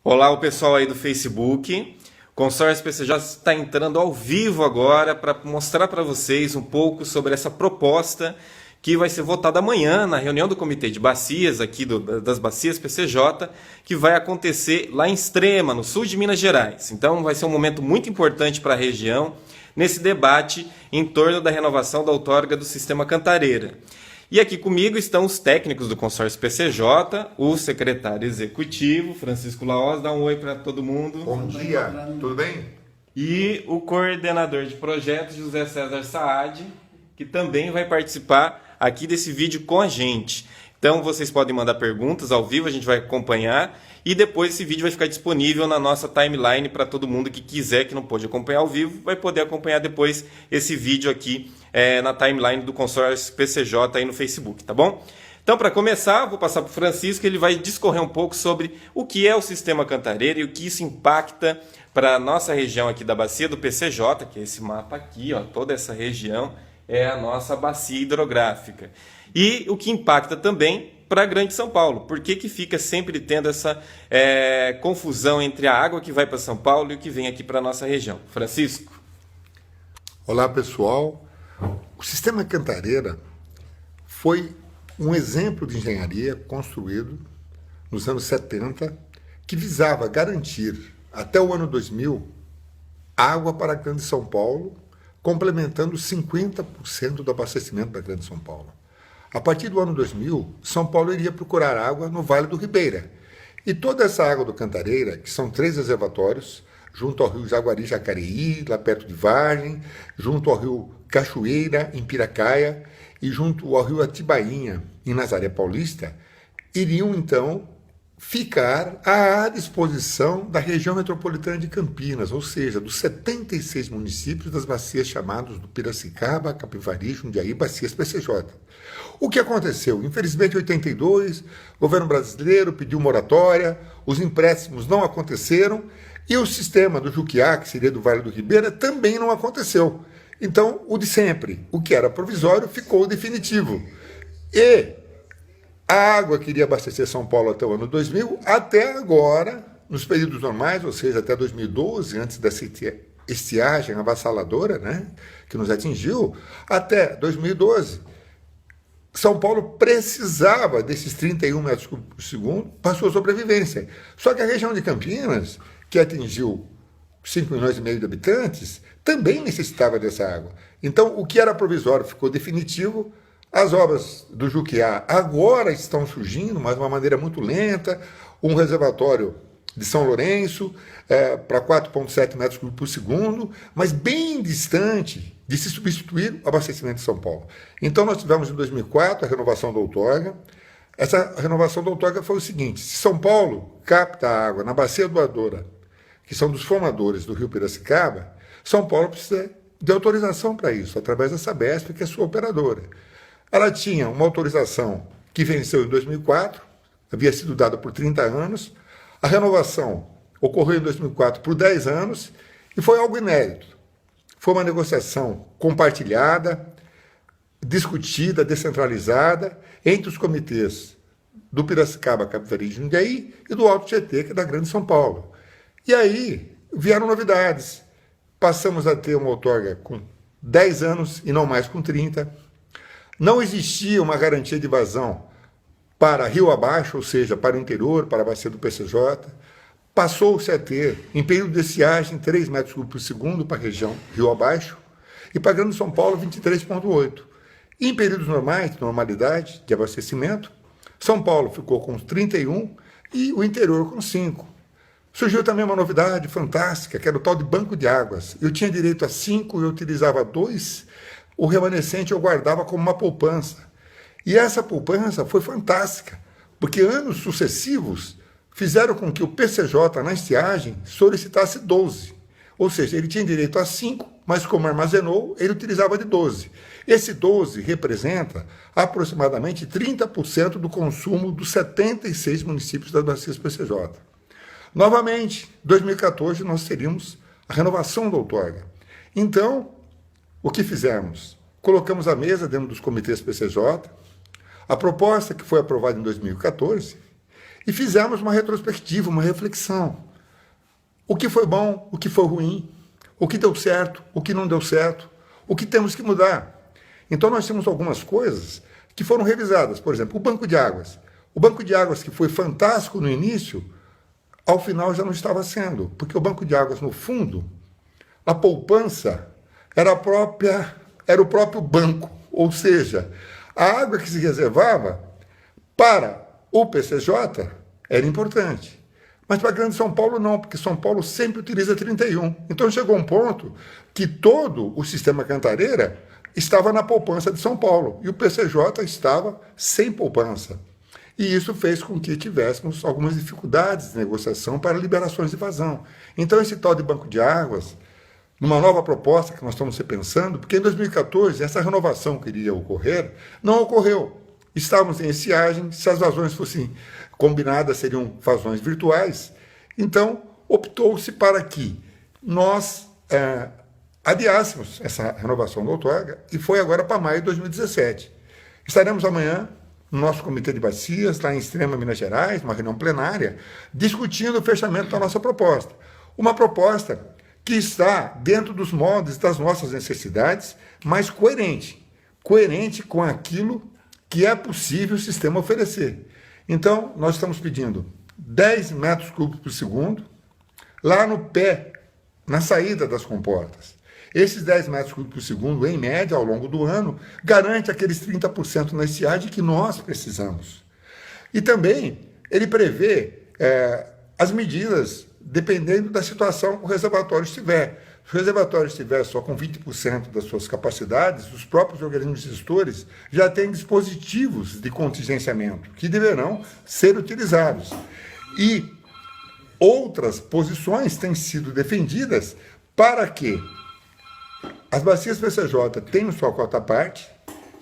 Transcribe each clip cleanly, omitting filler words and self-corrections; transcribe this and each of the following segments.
Olá, o pessoal aí do Facebook. O Consórcio PCJ está entrando ao vivo agora para mostrar para vocês um pouco sobre essa proposta que vai ser votada amanhã na reunião do Comitê de Bacias, aqui das Bacias PCJ, que vai acontecer lá em Extrema, no sul de Minas Gerais. Então vai ser um momento muito importante para a região nesse debate em torno da renovação da outorga do Sistema Cantareira. E aqui comigo estão os técnicos do Consórcio PCJ, o secretário executivo, Francisco Laos, dá um oi para todo mundo. Bom dia, tudo bem? E o coordenador de projetos, José César Saad, que também vai participar aqui desse vídeo com a gente. Então vocês podem mandar perguntas ao vivo, a gente vai acompanhar e depois esse vídeo vai ficar disponível na nossa timeline para todo mundo que quiser, que não pôde acompanhar ao vivo, vai poder acompanhar depois esse vídeo aqui na timeline do Consórcio PCJ aí no Facebook, tá bom? Então, para começar, vou passar para o Francisco, ele vai discorrer um pouco sobre o que é o Sistema Cantareira e o que isso impacta para a nossa região aqui da Bacia do PCJ, que é esse mapa aqui, ó, toda essa região é a nossa bacia hidrográfica. E o que impacta também para a Grande São Paulo. Por que fica sempre tendo essa confusão entre a água que vai para São Paulo e o que vem aqui para a nossa região? Francisco. Olá, pessoal. O Sistema Cantareira foi um exemplo de engenharia construído nos anos 70 que visava garantir, até o ano 2000, água para a Grande São Paulo, complementando 50% do abastecimento da Grande São Paulo. A partir do ano 2000, São Paulo iria procurar água no Vale do Ribeira. E toda essa água do Cantareira, que são 3 reservatórios, junto ao rio Jaguari-Jacareí, lá perto de Vargem, junto ao rio Cachoeira, em Piracaia, e junto ao rio Atibainha, em Nazaré Paulista, iriam então ficar à disposição da região metropolitana de Campinas, ou seja, dos 76 municípios das bacias chamados do Piracicaba, Capivari, Jundiaí, Bacias PCJ. O que aconteceu? Infelizmente, em 82, o governo brasileiro pediu moratória, os empréstimos não aconteceram e o sistema do Juquiá, que seria do Vale do Ribeira, também não aconteceu. Então, o de sempre, o que era provisório, ficou definitivo. E a água que iria abastecer São Paulo até o ano 2000, até agora, nos períodos normais, ou seja, até 2012, antes dessa estiagem avassaladora, né, que nos atingiu, até 2012, São Paulo precisava desses 31 metros cúbicos por segundo para sua sobrevivência. Só que a região de Campinas, que atingiu 5,5 milhões de habitantes, também necessitava dessa água. Então, o que era provisório ficou definitivo. As obras do Juquiá agora estão surgindo, mas de uma maneira muito lenta. Um reservatório de São Lourenço para 4,7 metros cúbicos por segundo, mas bem distante de se substituir o abastecimento de São Paulo. Então, nós tivemos em 2004 a renovação da outorga. Essa renovação da outorga foi o seguinte: se São Paulo capta a água na bacia doadora, que são dos formadores do rio Piracicaba, São Paulo precisa de autorização para isso, através da Sabesp, que é sua operadora. Ela tinha uma autorização que venceu em 2004, havia sido dada por 30 anos, a renovação ocorreu em 2004 por 10 anos e foi algo inédito. Foi uma negociação compartilhada, discutida, descentralizada, entre os comitês do Piracicaba, Capivari e Jundiaí e do Alto Tietê, que é da Grande São Paulo. E aí vieram novidades. Passamos a ter uma outorga com 10 anos e não mais com 30. Não existia uma garantia de vazão para rio abaixo, ou seja, para o interior, para a bacia do PCJ. Passou-se a ter, em período de estiagem, 3 metros cúbicos por segundo para a região rio abaixo e para a Grande São Paulo, 23,8. E em períodos normais, de normalidade, de abastecimento, São Paulo ficou com 31 e o interior com 5. Surgiu também uma novidade fantástica, que era o tal de banco de águas. Eu tinha direito a 5 e eu utilizava 2, o remanescente eu guardava como uma poupança. E essa poupança foi fantástica, porque anos sucessivos fizeram com que o PCJ, na estiagem, solicitasse 12. Ou seja, ele tinha direito a 5, mas como armazenou, ele utilizava de 12. Esse 12 representa aproximadamente 30% do consumo dos 76 municípios das bacias PCJ. Novamente, em 2014, nós teríamos a renovação da outorga. Então, o que fizemos? Colocamos à mesa, dentro dos comitês PCJ, a proposta que foi aprovada em 2014 e fizemos uma retrospectiva, uma reflexão. O que foi bom, o que foi ruim, o que deu certo, o que não deu certo, o que temos que mudar. Então nós temos algumas coisas que foram revisadas. Por exemplo, o banco de águas. O banco de águas que foi fantástico no início, ao final já não estava sendo, porque o banco de águas, no fundo, a poupança era o próprio banco, ou seja, a água que se reservava para o PCJ era importante. Mas para a Grande São Paulo não, porque São Paulo sempre utiliza 31. Então chegou um ponto que todo o sistema Cantareira estava na poupança de São Paulo e o PCJ estava sem poupança. E isso fez com que tivéssemos algumas dificuldades de negociação para liberações de vazão. Então esse tal de banco de águas, numa nova proposta que nós estamos repensando, porque em 2014 essa renovação que iria ocorrer, não ocorreu. Estávamos em estiagem, se as vazões fossem combinadas seriam vazões virtuais, então optou-se para que nós adiássemos essa renovação da outorga e foi agora para maio de 2017. Estaremos amanhã no nosso Comitê de Bacias, lá em Extrema, Minas Gerais, uma reunião plenária, discutindo o fechamento da nossa proposta. Uma proposta que está dentro dos moldes das nossas necessidades, mas coerente com aquilo que é possível o sistema oferecer. Então, nós estamos pedindo 10 metros cúbicos por segundo, lá no pé, na saída das comportas. Esses 10 metros cúbicos por segundo, em média, ao longo do ano, garante aqueles 30% na estiagem que nós precisamos. E também, ele prevê as medidas dependendo da situação que o reservatório estiver. Se o reservatório estiver só com 20% das suas capacidades, os próprios organismos gestores já têm dispositivos de contingenciamento que deverão ser utilizados. E outras posições têm sido defendidas para que as bacias PCJ tenham sua cota à parte,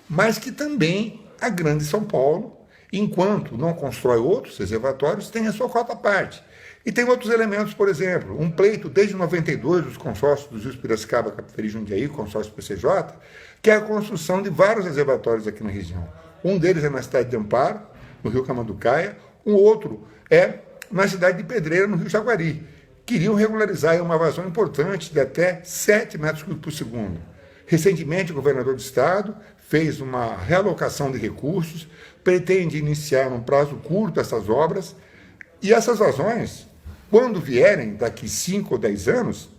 mas que também a Grande São Paulo, enquanto não constrói outros reservatórios, tenha sua cota à parte. E tem outros elementos, por exemplo, um pleito desde 92 dos consórcios dos rios Piracicaba, Capivari e Jundiaí, consórcio PCJ, que é a construção de vários reservatórios aqui na região. Um deles é na cidade de Amparo, no rio Camanducaia, um outro é na cidade de Pedreira, no rio Jaguari. Queriam regularizar uma vazão importante de até 7 metros cúbicos por segundo. Recentemente, o governador do estado fez uma realocação de recursos, pretende iniciar num prazo curto essas obras, e essas vazões, quando vierem daqui 5 ou 10 anos,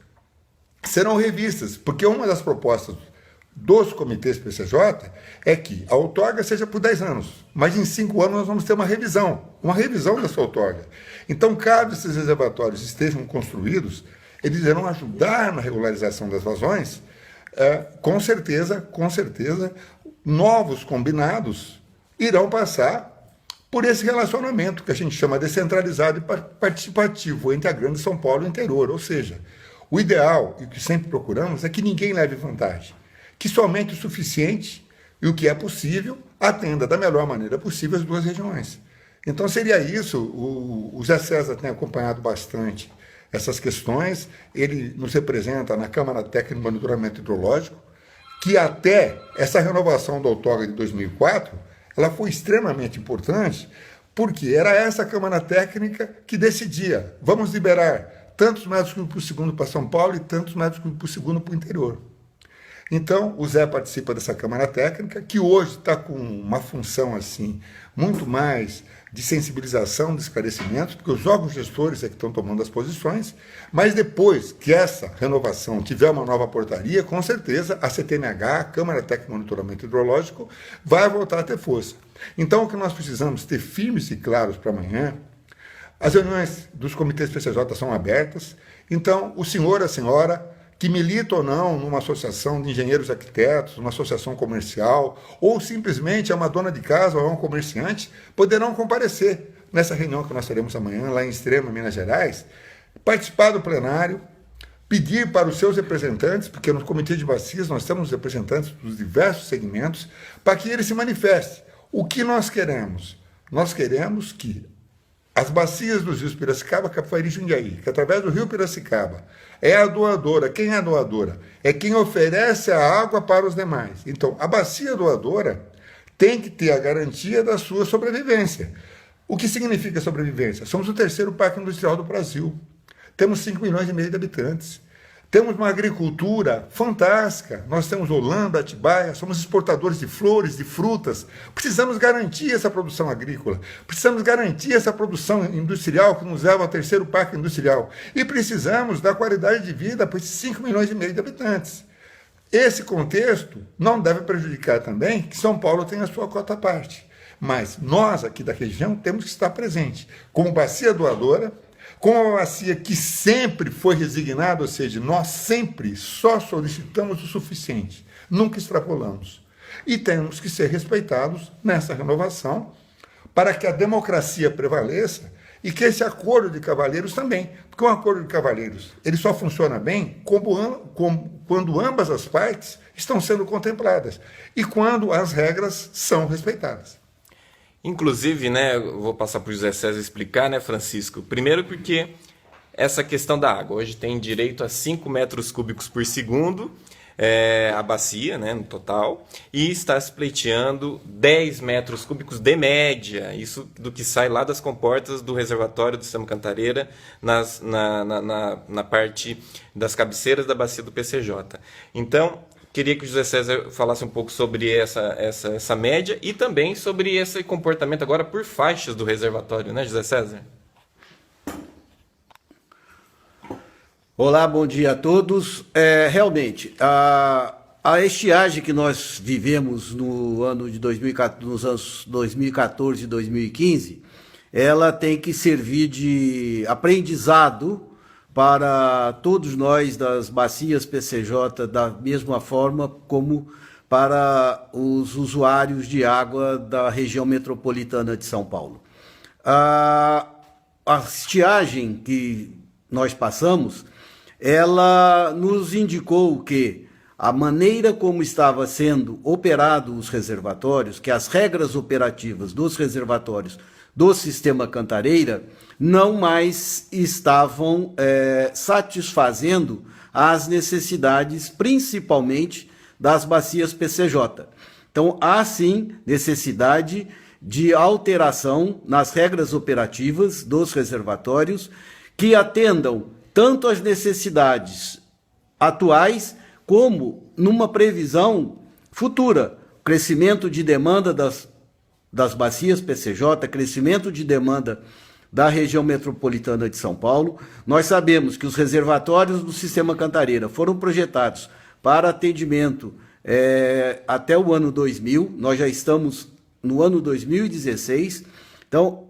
serão revistas, porque uma das propostas dos comitês PCJ é que a outorga seja por 10 anos, mas em 5 anos nós vamos ter uma revisão dessa outorga. Então, caso esses reservatórios estejam construídos, eles irão ajudar na regularização das vazões, com certeza, novos combinados irão passar por esse relacionamento que a gente chama descentralizado e participativo entre a Grande São Paulo e o interior. Ou seja, o ideal, e o que sempre procuramos, é que ninguém leve vantagem, que somente o suficiente e o que é possível atenda da melhor maneira possível as duas regiões. Então seria isso, o Zé César tem acompanhado bastante essas questões, ele nos representa na Câmara Técnica de Monitoramento Hidrológico, que até essa renovação da outorga de 2004, ela foi extremamente importante, porque era essa Câmara Técnica que decidia, vamos liberar tantos metros cúbicos por segundo para São Paulo e tantos metros cúbicos por segundo para o interior. Então, o Zé participa dessa Câmara Técnica, que hoje está com uma função assim muito mais de sensibilização, de esclarecimento, porque os órgãos gestores é que estão tomando as posições, mas depois que essa renovação tiver uma nova portaria, com certeza a CTMH, a Câmara Técnica de Monitoramento Hidrológico, vai voltar a ter força. Então, o que nós precisamos ter firmes e claros para amanhã, as reuniões dos comitês PCJ são abertas, então o senhor, a senhora, que milita ou não numa associação de engenheiros arquitetos, numa associação comercial, ou simplesmente é uma dona de casa ou é um comerciante, poderão comparecer nessa reunião que nós teremos amanhã, lá em Extrema, Minas Gerais, participar do plenário, pedir para os seus representantes, porque no Comitê de Bacias nós temos representantes dos diversos segmentos, para que eles se manifestem. O que nós queremos? Nós queremos que as bacias dos rios Piracicaba, Capivari e Jundiaí, que através do rio Piracicaba é a doadora. Quem é a doadora? É quem oferece a água para os demais. Então, a bacia doadora tem que ter a garantia da sua sobrevivência. O que significa sobrevivência? Somos o terceiro parque industrial do Brasil. Temos 5 milhões e meio de habitantes. Temos uma agricultura fantástica. Nós temos Holanda, Atibaia, somos exportadores de flores, de frutas. Precisamos garantir essa produção agrícola. Precisamos garantir essa produção industrial que nos leva ao terceiro parque industrial. E precisamos dar qualidade de vida para esses 5 milhões e meio de habitantes. Esse contexto não deve prejudicar também que São Paulo tenha a sua cota à parte. Mas nós, aqui da região, temos que estar presentes como bacia doadora, como uma bacia que sempre foi resignada, ou seja, nós sempre só solicitamos o suficiente, nunca extrapolamos. E temos que ser respeitados nessa renovação para que a democracia prevaleça e que esse acordo de cavalheiros também. Porque um acordo de cavalheiros ele só funciona bem quando ambas as partes estão sendo contempladas e quando as regras são respeitadas. Inclusive, né, eu vou passar para o José César explicar, né, Francisco? Primeiro porque essa questão da água. Hoje tem direito a 5 metros cúbicos por segundo, a bacia, né, no total, e está se pleiteando 10 metros cúbicos de média, isso do que sai lá das comportas do reservatório do Sistema Cantareira, na parte das cabeceiras da bacia do PCJ. Então, queria que o José César falasse um pouco sobre essa média e também sobre esse comportamento agora por faixas do reservatório, né, José César? Olá, bom dia a todos. Realmente, a estiagem que nós vivemos no ano de 2014, nos anos 2014 e 2015, ela tem que servir de aprendizado para todos nós das bacias PCJ, da mesma forma como para os usuários de água da região metropolitana de São Paulo. A estiagem que nós passamos, ela nos indicou que a maneira como estava sendo operado os reservatórios, que as regras operativas dos reservatórios do Sistema Cantareira não mais estavam satisfazendo as necessidades, principalmente das bacias PCJ. Então, há sim necessidade de alteração nas regras operativas dos reservatórios que atendam tanto às necessidades atuais como numa previsão futura. Crescimento de demanda das bacias PCJ, crescimento de demanda da região metropolitana de São Paulo. Nós sabemos que os reservatórios do Sistema Cantareira foram projetados para atendimento até o ano 2000, nós já estamos no ano 2016, então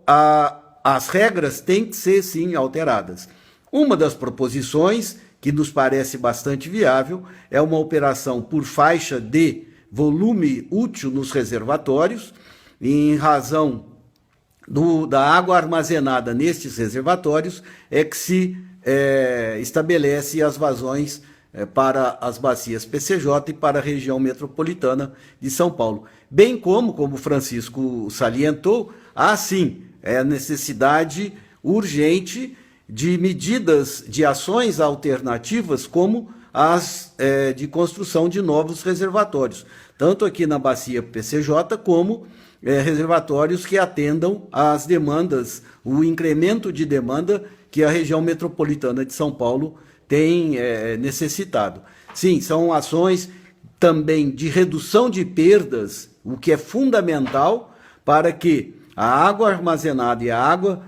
as regras têm que ser sim alteradas. Uma das proposições, que nos parece bastante viável, é uma operação por faixa de volume útil nos reservatórios, em razão da água armazenada nestes reservatórios, é que se estabelece as vazões para as bacias PCJ e para a região metropolitana de São Paulo. Bem como o Francisco salientou, há sim a necessidade urgente de medidas, de ações alternativas, como as de construção de novos reservatórios, tanto aqui na bacia PCJ, como reservatórios que atendam às demandas, o incremento de demanda que a região metropolitana de São Paulo tem necessitado. Sim, são ações também de redução de perdas, o que é fundamental para que a água armazenada e a água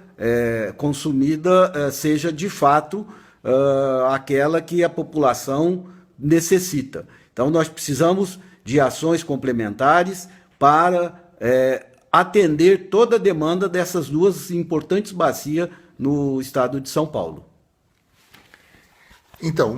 consumida seja de fato aquela que a população necessita. Então, nós precisamos de ações complementares para atender toda a demanda dessas duas importantes bacias no estado de São Paulo. Então,